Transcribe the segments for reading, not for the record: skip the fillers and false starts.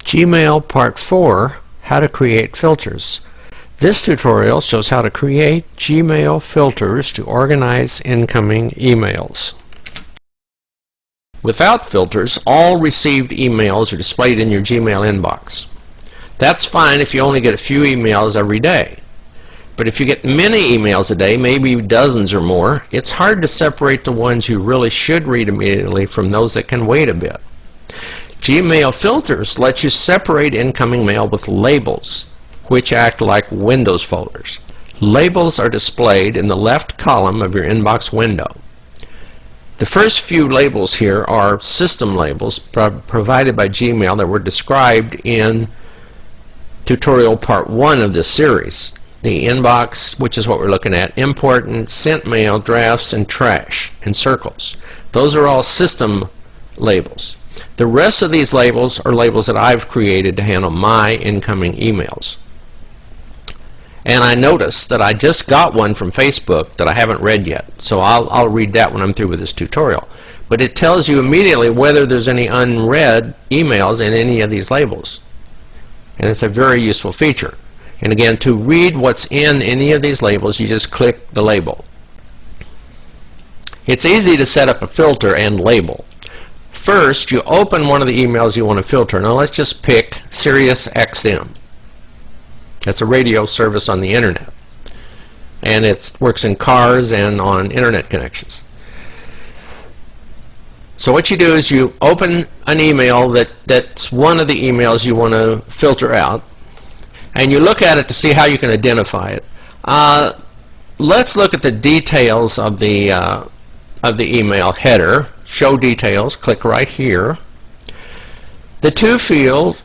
Gmail Part 4, How to Create Filters. This tutorial shows how to create Gmail filters to organize incoming emails. Without filters, all received emails are displayed in your Gmail inbox. That's fine if you only get a few emails every day. But if you get many emails a day, maybe dozens or more, it's hard to separate the ones you really should read immediately from those that can wait a bit. Gmail filters let you separate incoming mail with labels, which act like Windows folders. Labels are displayed in the left column of your inbox window. The first few labels here are system labels provided by Gmail that were described in tutorial part 1 of this series. The inbox, which is what we're looking at, important, sent mail, drafts, and trash, and circles. Those are all system labels. The rest of these labels are labels that I've created to handle my incoming emails. And I noticed that I just got one from Facebook that I haven't read yet, so I'll read that when I'm through with this tutorial. But it tells you immediately whether there's any unread emails in any of these labels. And it's a very useful feature. And again, to read what's in any of these labels, you just click the label. It's easy to set up a filter and label. First, you open one of the emails you want to filter. Now let's just pick SiriusXM. That's a radio service on the internet. And it works in cars and on internet connections. So what you do is you open an email that's one of the emails you want to filter out. And you look at it to see how you can identify it. Let's look at the details of the email header. Show details. Click right here. The to field,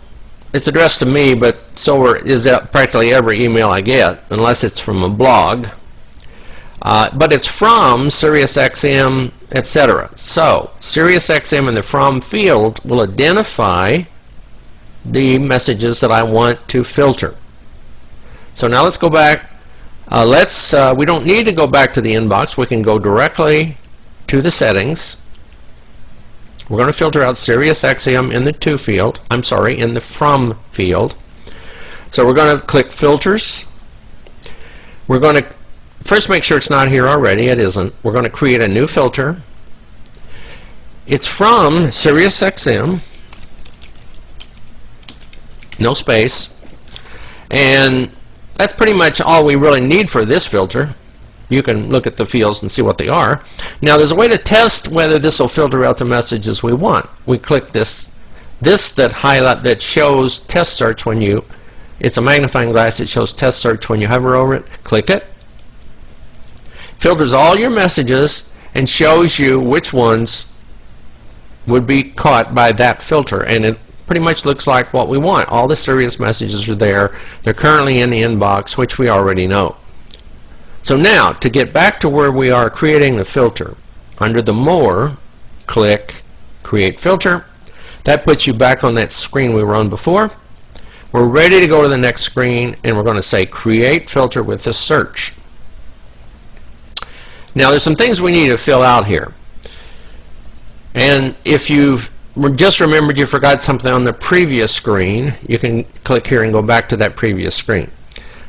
it's addressed to me, but so is that practically every email I get, unless it's from a blog. But it's from SiriusXM, etc. So SiriusXM in the from field will identify the messages that I want to filter. So now let's go back. We don't need to go back to the inbox. We can go directly to the settings. We're going to filter out SiriusXM in the to field. I'm sorry, in the from field. So we're going to click filters. We're going to first make sure it's not here already. It isn't. We're going to create a new filter. It's from SiriusXM. No space. And that's pretty much all we really need for this filter. You can look at the fields and see what they are. Now there's a way to test whether this will filter out the messages we want. We click this that shows test search when you, it's a magnifying glass, it shows test search when you hover over it. Click it. Filters all your messages and shows you which ones would be caught by that filter, and it pretty much looks like what we want. All the serious messages are there. They're currently in the inbox, which we already know. So now, to get back to where we are creating the filter, under the More, click Create Filter. That puts you back on that screen we were on before. We're ready to go to the next screen, and we're going to say Create Filter with a search. Now there's some things we need to fill out here. And if you've just remembered you forgot something on the previous screen, you can click here and go back to that previous screen.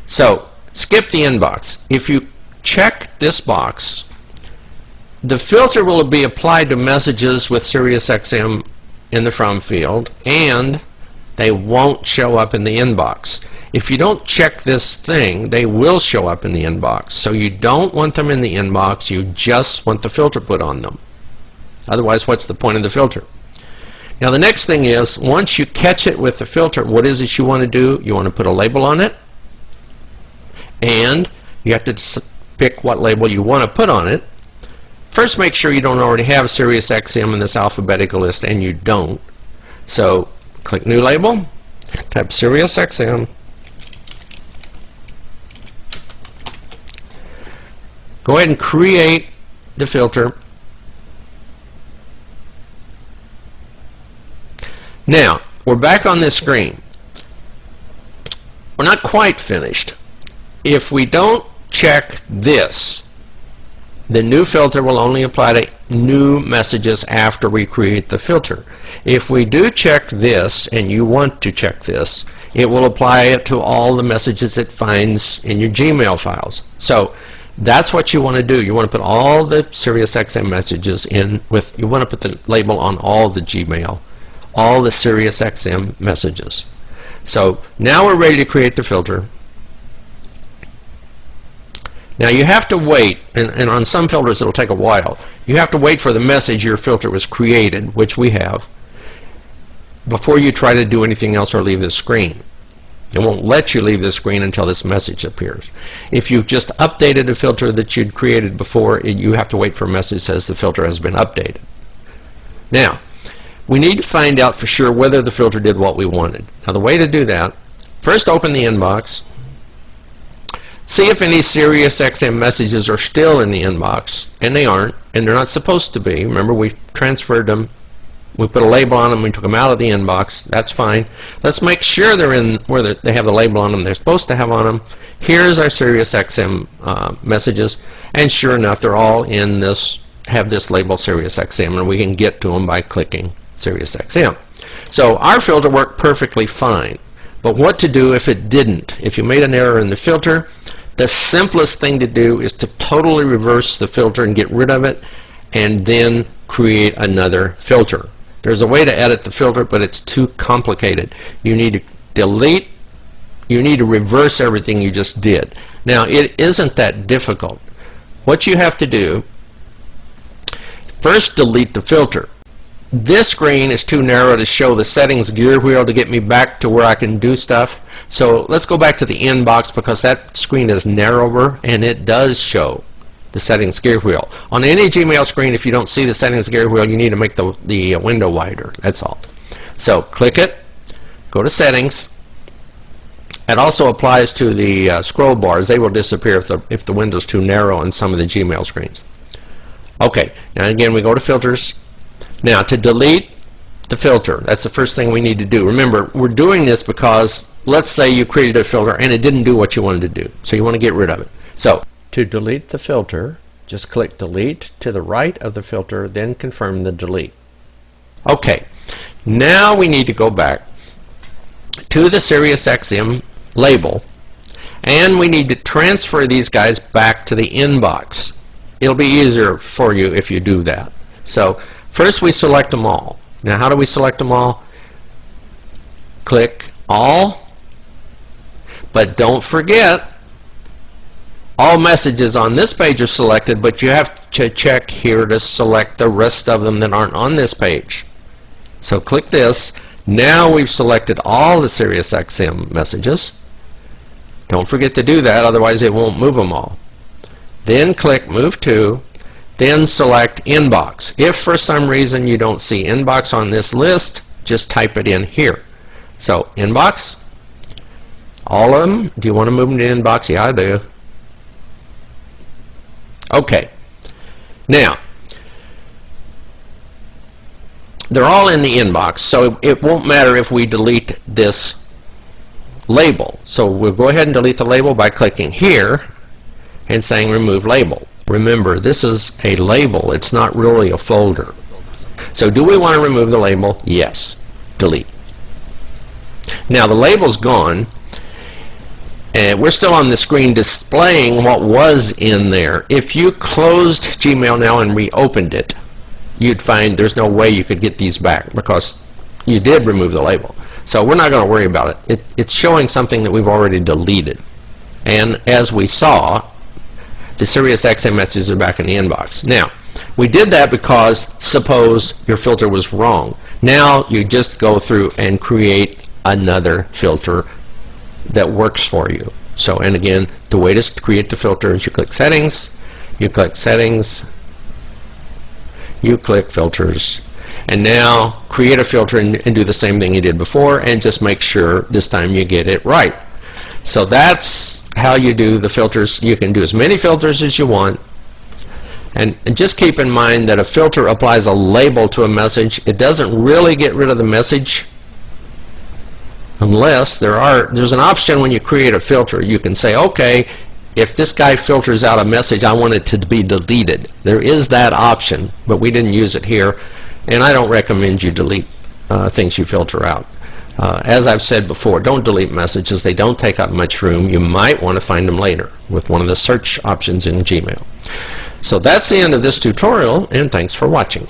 So skip the inbox. If you check this box, the filter will be applied to messages with SiriusXM in the from field, and they won't show up in the inbox. If you don't check this thing, they will show up in the inbox. So you don't want them in the inbox, you just want the filter put on them. Otherwise, what's the point of the filter? Now the next thing is, once you catch it with the filter, what is it you want to do? You want to put a label on it, and you have to pick what label you want to put on it. First, make sure you don't already have SiriusXM in this alphabetical list, and you don't. So click New Label, type SiriusXM, go ahead and create the filter. Now, we're back on this screen. We're not quite finished. If we don't check this, The new filter will only apply to new messages after we create the filter. If we do check this, and you want to check this, it will apply it to all the messages it finds in your Gmail files. So that's what you want to do. You want to put all the SiriusXM messages in with, you want to put the label on all the Gmail, all the SiriusXM messages. So now we're ready to create the filter. Now you have to wait, and on some filters it'll take a while. You have to wait for the message your filter was created, which we have, before you try to do anything else or leave the screen. It won't let you leave the screen until this message appears. If you've just updated a filter that you'd created before, you have to wait for a message that says the filter has been updated. Now, we need to find out for sure whether the filter did what we wanted. Now the way to do that, first open the inbox. See if any SiriusXM messages are still in the inbox, and they aren't, and they're not supposed to be. Remember, we transferred them, we put a label on them, we took them out of the inbox. That's fine. Let's make sure they're in where they have the label on them they're supposed to have on them. Here's our SiriusXM messages, and sure enough, they're all in this, have this label SiriusXM, and we can get to them by clicking SiriusXM. So our filter worked perfectly fine. But what to do if it didn't? If you made an error in the filter, the simplest thing to do is to totally reverse the filter and get rid of it, and then create another filter. There's a way to edit the filter, but it's too complicated. You need to delete, you need to reverse everything you just did. Now, it isn't that difficult. What you have to do, first delete the filter. This screen is too narrow to show the settings gear wheel to get me back to where I can do stuff. So let's go back to the inbox, because that screen is narrower and it does show the settings gear wheel. On any Gmail screen, if you don't see the settings gear wheel, you need to make the window wider. That's all. So click it, go to settings. It also applies to the scroll bars. They will disappear if the window's too narrow on some of the Gmail screens. Okay, now again we go to filters. Now, to delete the filter, that's the first thing we need to do. Remember, we're doing this because, let's say you created a filter and it didn't do what you wanted to do, so you want to get rid of it. So, to delete the filter, just click delete to the right of the filter, then confirm the delete. Okay, now we need to go back to the SiriusXM label, and we need to transfer these guys back to the inbox. It'll be easier for you if you do that. So, first we select them all. Now how do we select them all? Click all, but don't forget all messages on this page are selected, but you have to check here to select the rest of them that aren't on this page. So click this. Now we've selected all the SiriusXM messages. Don't forget to do that, otherwise it won't move them all. Then click move to. Then select inbox. If for some reason you don't see inbox on this list, just type it in here. So inbox, all of them. Do you want to move them to inbox? Yeah, I do. Okay. Now, they're all in the inbox, so it won't matter if we delete this label. So we'll go ahead and delete the label by clicking here and saying remove label. Remember, this is a label, it's not really a folder. So do we want to remove the label? Yes. Delete. Now the label's gone, and we're still on the screen displaying what was in there. If you closed Gmail now and reopened it, you'd find there's no way you could get these back, because you did remove the label. So we're not going to worry about it. It's showing something that we've already deleted. And as we saw, the SiriusXM messages are back in the inbox. Now, we did that because suppose your filter was wrong. Now you just go through and create another filter that works for you. So, and again, the way to create the filter is you click settings, you click filters, and now create a filter and do the same thing you did before, and just make sure this time you get it right. So that's how you do the filters. You can do as many filters as you want, and just keep in mind that a filter applies a label to a message. It doesn't really get rid of the message unless there's an option when you create a filter. You can say, okay, if this guy filters out a message, I want it to be deleted. There is that option, but we didn't use it here, and I don't recommend you delete things you filter out. As I've said before, don't delete messages. They don't take up much room. You might want to find them later with one of the search options in Gmail. So that's the end of this tutorial, and thanks for watching.